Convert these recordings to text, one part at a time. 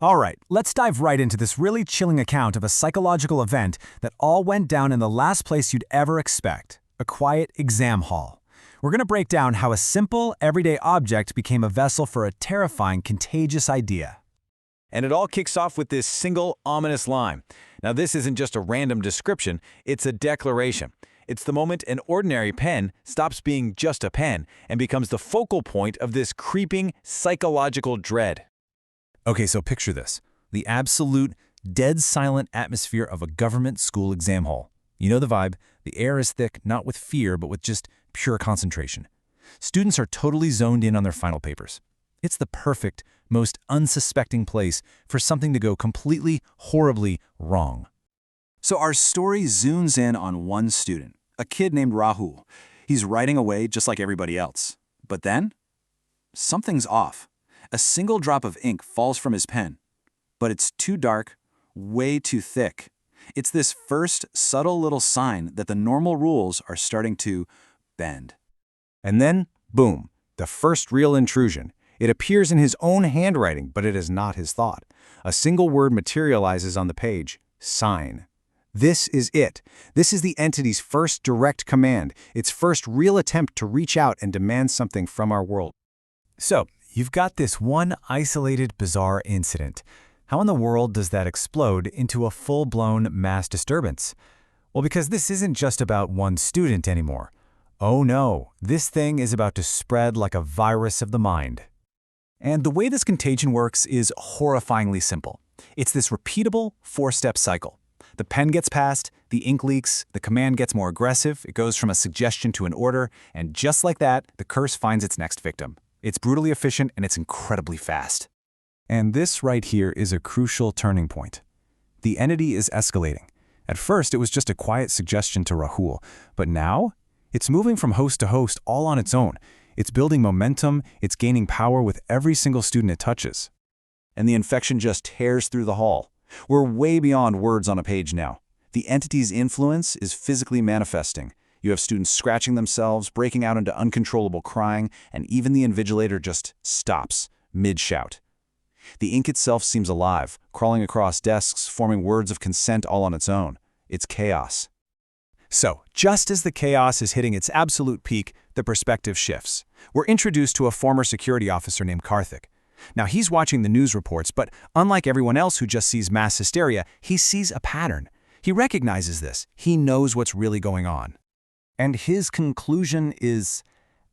All right, let's dive right into this really chilling account of a psychological event that all went down in the last place you'd ever expect, a quiet exam hall. We're going to break down how a simple, everyday object became a vessel for a terrifying, contagious idea. And it all kicks off with this single, ominous line. Now, this isn't just a random description, it's a declaration. It's the moment an ordinary pen stops being just a pen and becomes the focal point of this creeping psychological dread. Okay, so picture this. The absolute, dead silent atmosphere of a government school exam hall. You know the vibe. The air is thick, not with fear, but with just pure concentration. Students are totally zoned in on their final papers. It's the perfect, most unsuspecting place for something to go completely, horribly wrong. So our story zooms in on one student, a kid named Rahul. He's writing away just like everybody else. But then, something's off. A single drop of ink falls from his pen, but it's too dark, way too thick. It's this first subtle little sign that the normal rules are starting to bend. And then, boom, the first real intrusion. It appears in his own handwriting, but it is not his thought. A single word materializes on the page: sign. This is it. This is the entity's first direct command, its first real attempt to reach out and demand something from our world. So, you've got this one isolated, bizarre incident. How in the world does that explode into a full-blown mass disturbance? Well, because this isn't just about one student anymore. Oh no, this thing is about to spread like a virus of the mind. And the way this contagion works is horrifyingly simple. It's this repeatable, four-step cycle. The pen gets passed, the ink leaks, the command gets more aggressive, it goes from a suggestion to an order, and just like that, the curse finds its next victim. It's brutally efficient and it's incredibly fast. And this right here is a crucial turning point. The entity is escalating. At first, it was just a quiet suggestion to Rahul, but now, it's moving from host to host all on its own. It's building momentum, it's gaining power with every single student it touches. And the infection just tears through the hall. We're way beyond words on a page now. The entity's influence is physically manifesting. You have students scratching themselves, breaking out into uncontrollable crying, and even the invigilator just stops, mid-shout. The ink itself seems alive, crawling across desks, forming words of consent all on its own. It's chaos. So, just as the chaos is hitting its absolute peak, the perspective shifts. We're introduced to a former security officer named Karthik. Now, he's watching the news reports, but unlike everyone else who just sees mass hysteria, he sees a pattern. He recognizes this. He knows what's really going on. And his conclusion is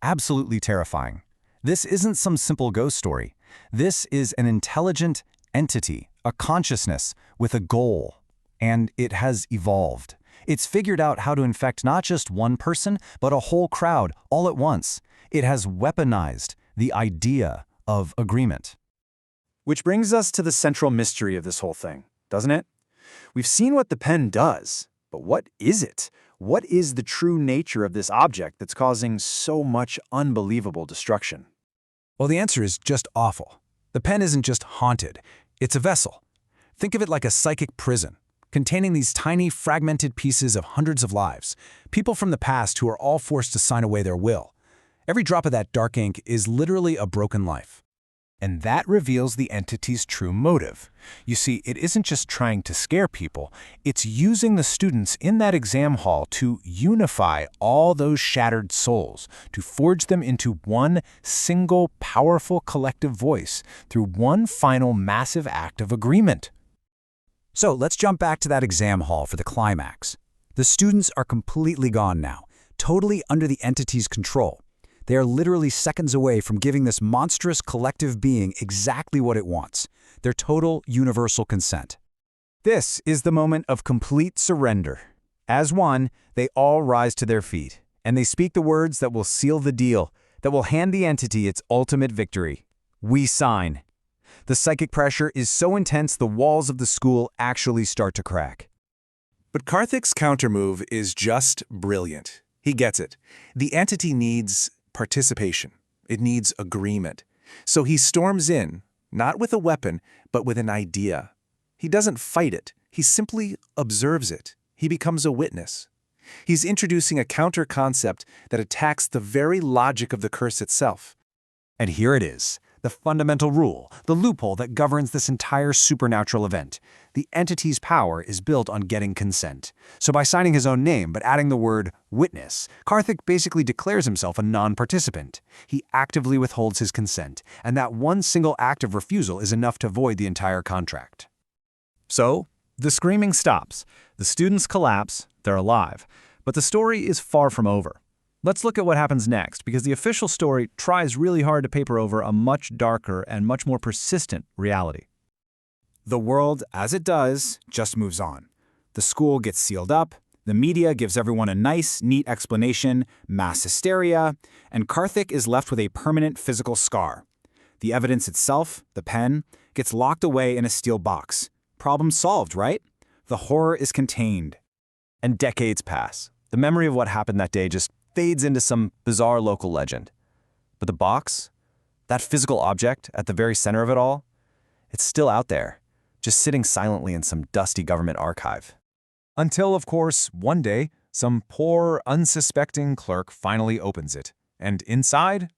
absolutely terrifying. This isn't some simple ghost story. This is an intelligent entity, a consciousness with a goal. And it has evolved. It's figured out how to infect not just one person, but a whole crowd all at once. It has weaponized the idea of agreement. Which brings us to the central mystery of this whole thing, doesn't it? We've seen what the pen does, but what is it? What is the true nature of this object that's causing so much unbelievable destruction? Well, the answer is just awful. The pen isn't just haunted, it's a vessel. Think of it like a psychic prison, containing these tiny, fragmented pieces of hundreds of lives, people from the past who are all forced to sign away their will. Every drop of that dark ink is literally a broken life. And that reveals the entity's true motive. You see, it isn't just trying to scare people, it's using the students in that exam hall to unify all those shattered souls, to forge them into one single, powerful collective voice through one final massive act of agreement. So let's jump back to that exam hall for the climax. The students are completely gone now, totally under the entity's control. They are literally seconds away from giving this monstrous collective being exactly what it wants, their total universal consent. This is the moment of complete surrender. As one, they all rise to their feet, and they speak the words that will seal the deal, that will hand the entity its ultimate victory. We sign. The psychic pressure is so intense the walls of the school actually start to crack. But Karthik's countermove is just brilliant. He gets it. The entity needs participation. It needs agreement. So he storms in, not with a weapon, but with an idea. He doesn't fight it. He simply observes it. He becomes a witness. He's introducing a counter-concept that attacks the very logic of the curse itself. And here it is, the fundamental rule, the loophole that governs this entire supernatural event. The entity's power is built on getting consent. So by signing his own name but adding the word witness, Karthik basically declares himself a non-participant. He actively withholds his consent, and that one single act of refusal is enough to void the entire contract. So, the screaming stops. The students collapse. They're alive. But the story is far from over. Let's look at what happens next, because the official story tries really hard to paper over a much darker and much more persistent reality. The world, as it does, just moves on. The school gets sealed up, the media gives everyone a nice, neat explanation, mass hysteria, and Karthik is left with a permanent physical scar. The evidence itself, the pen, gets locked away in a steel box. Problem solved, right? The horror is contained. And decades pass. The memory of what happened that day just fades into some bizarre local legend. But the box, that physical object at the very center of it all, it's still out there, just sitting silently in some dusty government archive. Until, of course, one day, some poor, unsuspecting clerk finally opens it, and inside,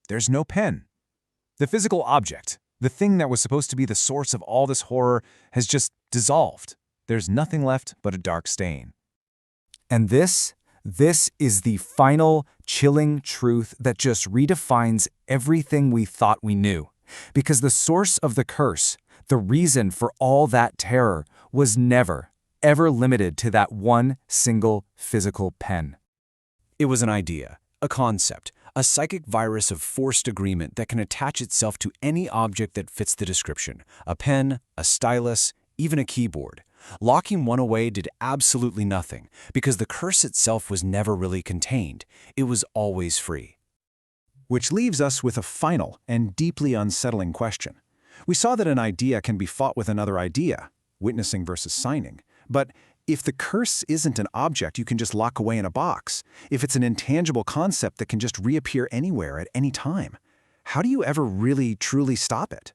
there's no pen. The physical object, the thing that was supposed to be the source of all this horror, has just dissolved. There's nothing left but a dark stain. And this is the final, chilling truth that just redefines everything we thought we knew. Because the source of the curse, the reason for all that terror, was never, ever limited to that one single physical pen. It was an idea, a concept, a psychic virus of forced agreement that can attach itself to any object that fits the description: a pen, a stylus, even a keyboard. Locking one away did absolutely nothing, because the curse itself was never really contained. It was always free. Which leaves us with a final and deeply unsettling question. We saw that an idea can be fought with another idea, witnessing versus signing. But if the curse isn't an object you can just lock away in a box, if it's an intangible concept that can just reappear anywhere at any time, how do you ever really, truly stop it?